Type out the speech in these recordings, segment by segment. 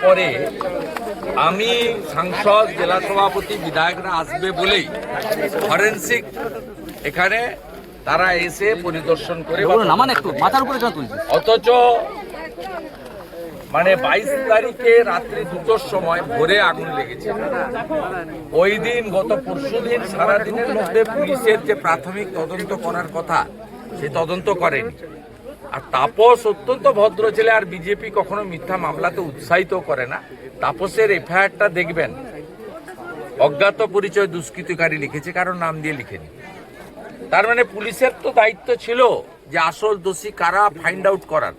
পরে আমি সাংসদ, জেলা সভাপতি, বিধায়করা আসবে বলেই ফরেন্সিক এখানে তারা এসে পরিদর্শন করে, অথচ মানে 22 তারিখে রাত্রি 2টোর সময় ভোরে আগুন লেগেছে। ওই দিন গত পরশুদিন সারাদিনের মধ্যে পুলিশের যে প্রাথমিক তদন্ত করার কথা সে তদন্ত করেনি। আর তাপস অত্যন্ত ভদ্র ছেলে, আর বিজেপি কখনো মিথ্যা মামলাতে উৎসাহিত করে না। তাপসের এফআইআরটা দেখবেন, অজ্ঞাত পরিচয় দুষ্কৃতকারী লিখেছে, কারণ নাম দিয়ে লিখেনি। তার মানে পুলিশের তো দায়িত্ব ছিল যে আসল দোষী কারা ফাইন্ড আউট করার।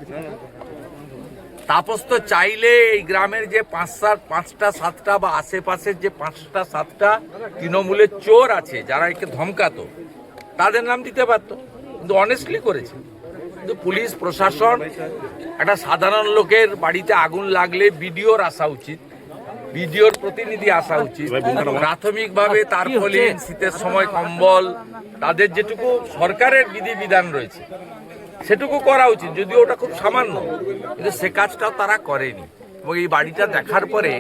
তাপস তো চাইলে এই গ্রামের যে 5টা 7টা বা আশেপাশের যে 5টা 7টা তৃণমূলের চোর আছে যারা একে ধমকাতো, তাদের নাম দিতে পারত, কিন্তু অনেস্টলি করেছে। কিন্তু পুলিশ প্রশাসন, একটা সাধারণ লোকের বাড়িতে আগুন লাগলে বিডিওর আসা উচিত, বিডিওর প্রতিনিধি আসা উচিত। প্রাথমিকভাবে তার ফলে শীতের সময় কম্বল, তাদের যেটুকু সরকারের বিধিবিধান রয়েছে সেটুকু করা উচিত, যদিও ওটা খুব সামান্য, কিন্তু সে কাজটাও তারা করেনি। এবং এই বাড়িটা দেখার পরে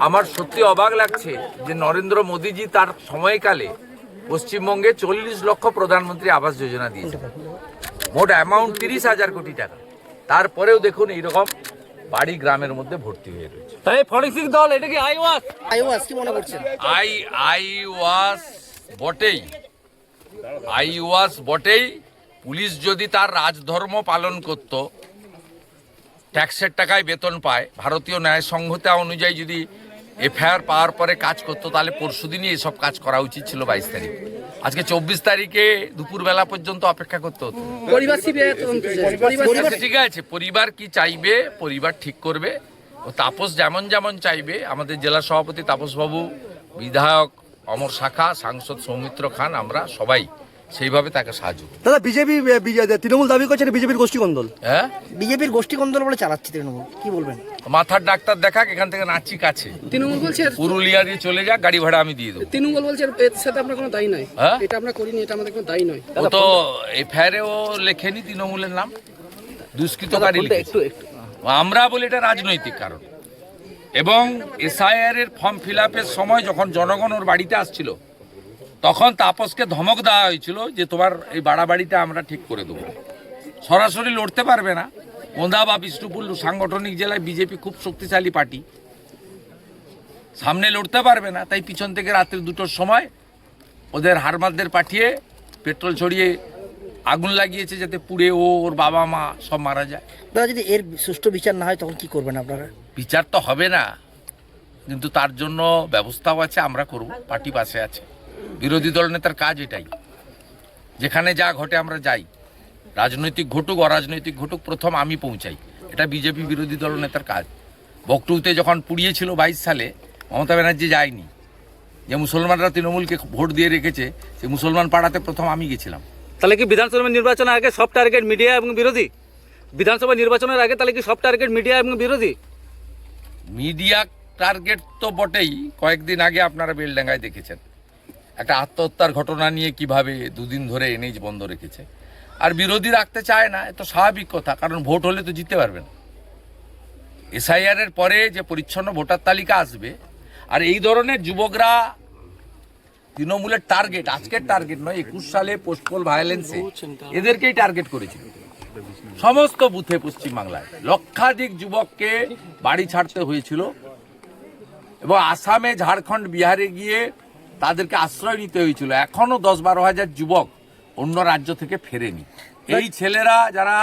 আমার সত্যি অবাক লাগছে যে নরেন্দ্র মোদীজি তার সময়কালে পশ্চিমবঙ্গে 40 লক্ষ প্রধানমন্ত্রী আবাস যোজনা দিয়েছে, মোট অ্যামাউন্ট 30,000 কোটি টাকা। তারপরেও দেখুন এইরকম বাড়ি গ্রামের মধ্যে ভর্তি হয়ে রয়েছে। তাই ফরেন্সিক দল এটা কি আইওয়াস কি মনে করছেন? আইওয়াস বটেই। পুলিশ যদি তার রাজধর্ম পালন করত, ট্যাক্সের টাকায় বেতন পায়, ভারতীয় ন্যায় সংহিতা অনুযায়ী যদি এফআইআর পাওয়ার পরে কাজ করতো, তাহলে পরশুদিনই এসব কাজ করা উচিত ছিল। 22 তারিখ, আজকে 24 তারিখে দুপুরবেলা পর্যন্ত অপেক্ষা করতে হতো। ঠিক আছে, পরিবার কি চাইবে পরিবার ঠিক করবে। ও তাপস যেমন যেমন চাইবে, আমাদের জেলা সভাপতি তাপসবাবু, বিধায়ক অমর শাখা, সাংসদ সৌমিত্র খান, আমরা সবাই সেইভাবে তাকে সাহায্য করি। দাদা, বিজেপি তৃণমূল দাবি করছে বিজেপির গোষ্ঠী কন্দল। হ্যাঁ, বিজেপির গোষ্ঠী কন্দল বলে চালাচ্ছে তৃণমূল, কি বলবেন? মাথার ডাক্তার দেখাক, এখান থেকে নাচি কাছে তৃণমূল বলছে পুরুলিয়া দিয়ে চলে যাক, গাড়ি ভাড়া আমি দিয়ে দেবো। তৃণমূল বলছে এর সাথে আপনার কোনো দায়ী নয়, এটা আমরা করিনি, এটা আমাদের কোনো দায়ী নয়। ও তো এফআইআর ও লেখেনি তৃণমূলের নাম, দুষ্কৃতকারী লিখেছে। আমরা বলি এটা রাজনৈতিক কারণ। এবং এসআইআর এর ফর্ম ফিল আপের সময় যখন জনগণ ওর বাড়িতে আসছিল, তখন তাপসকে ধমক দেওয়া হয়েছিল যে তোমার এই বাড়াবাড়িটা আমরা ঠিক করে দেবো। সরাসরি লড়তে পারবে না। ওন্দা বা বিষ্ণুপুর সাংগঠনিক জেলায় বিজেপি খুব শক্তিশালী পার্টি, সামনে লড়তে পারবে না, তাই পিছন থেকে রাত্রি 2টোর সময় ওদের হারমাদদের পাঠিয়ে পেট্রোল ছড়িয়ে আগুন লাগিয়েছে, যাতে পুড়ে ওর বাবা মা সব মারা যায়। দাদা, যদি এর সুষ্ঠু বিচার না হয় তখন কি করবেন আপনারা? বিচার তো হবে না, কিন্তু তার জন্য ব্যবস্থাও আছে, আমরা করব, পার্টি পাশে আছে। বিরোধী দল নেতার কাজ এটাই, যেখানে যা ঘটে আমরা যাই, রাজনৈতিক ঘটুক অরাজনৈতিক ঘটুক, প্রথম আমি পৌঁছাই। এটা বিজেপি বিরোধী দল নেতার কাজ। বকটুতে যখন পুড়িয়েছিল 22 সালে, মমতা ব্যানার্জি যায়নি। যে মুসলমানরা তৃণমূলকে ভোট দিয়ে রেখেছে, সেই মুসলমান পাড়াতে প্রথম আমি গেছিলাম। তাহলে কি বিধানসভা নির্বাচনের আগে সব টার্গেট মিডিয়া এবং বিরোধী? বিধানসভা নির্বাচনের আগে তাহলে কি সব টার্গেট মিডিয়া এবং বিরোধী? মিডিয়া টার্গেট তো বটেই। কয়েকদিন আগে আপনারা বেলডাঙ্গায় দেখেছেন একটা আত্মহত্যার ঘটনা নিয়ে কিভাবে 2 দিন ধরে এনএইচ বন্ধ রেখেছে। আর বিরোধী রাখতে চায় না, এত স্বাভাবিক কথা, কারণ ভোট হলে তো জিততে পারবেন। এসআইআর এর পরে যে পরিচ্ছন্ন ভোটার তালিকা আসবে, আর এই ধরনের যুবকরা তৃণমূলের টার্গেট, আজকের টার্গেট নয়, 21 সালে পোস্টপোল ভায়োলেন্সে এদেরকেই টার্গেট করেছিল সমস্ত বুথে পশ্চিমবাংলায়। লক্ষাধিক যুবককে বাড়ি ছাড়তে হয়েছিল, এবং আসামে, ঝাড়খণ্ড, বিহারে গিয়ে তাদেরকে আশ্রয় নিতে হয়েছিল। এখনো 10-12 হাজার যুবক অন্য রাজ্য থেকে ফেরেনি। এই ছেলেরা যারা